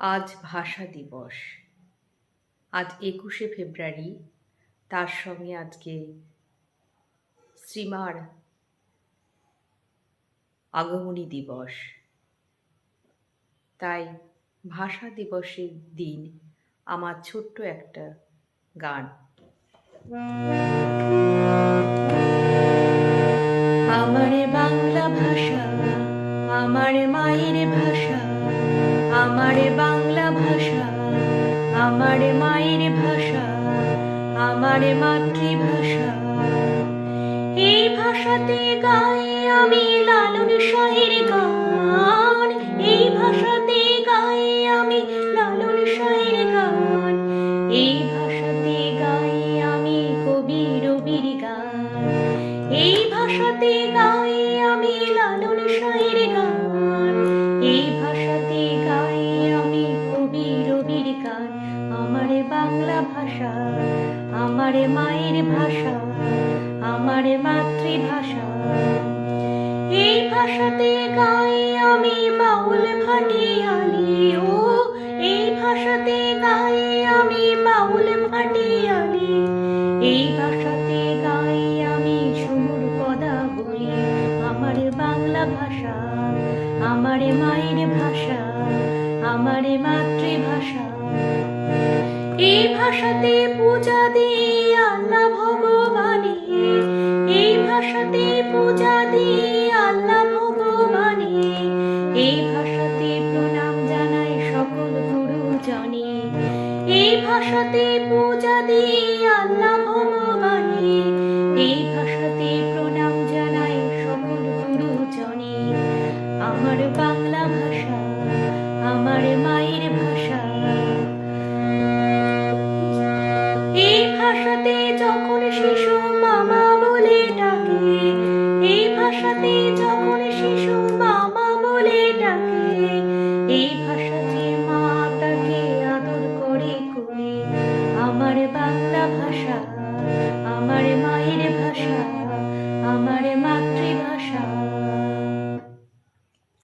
আজ ভাষা দিবস। আজ ২১শে ফেব্রুয়ারি। তার সঙ্গে আজকে শ্রীমার আগমনী দিবস। তাই ভাষা দিবসের দিন আমার ছোট্ট একটা গান। আমার বাংলা ভাষা আমার মায়ের ভাষা, আমার বাংলা ভাষা আমার মায়ের ভাষা, আমার মাতৃভাষা। এই ভাষাতে গাই আমি লালন শাহের গান, এই ভাষাতে গাই আমি লালন শাহের গান, এই ভাষাতে গাই আমি কবি রবির গান, এই ভাষাতে গাই আমি লালন শাহের গান, এই ভাষাতে গাই আমি কবি রবির গান। আমার বাংলা ভাষা আমার মায়ের ভাষা, আমার মাতৃভাষা। এই ভাষাতে গাই আমি বাউল ভাটিয়ালি, ও এই ভাষাতে গাই আমি বাউল ভাটিয়ালি, এই ভাষাতে গাই আমি সুর পদাবলী। আমার বাংলা ভাষা আমার মায়ের ভাষা, আমার মাতৃভাষা। এই ভাষাতে পূজা দিই আল্লাহ ভগবানে, এই ভাষাতে পূজা দিই আল্লাহ ভগবানে, এই ভাষাতে প্রণাম জানাই সকল গুরুজনে, এই ভাষাতে পূজা দিই আল্লাহ ভগবানে, এই ভাষাতে প্রণাম জানাই সকল গুরুজনে। আমার বাংলা ভাষা আমার মায়ের ভাষা। এই ভাষাতে যখন শিশু মামা বলে ডাকে, এই ভাষাতে যখন শিশু মামা বলে ডাকে, এই ভাষাতে মা তাকে আদর করে কোলে। আমার বাংলা ভাষা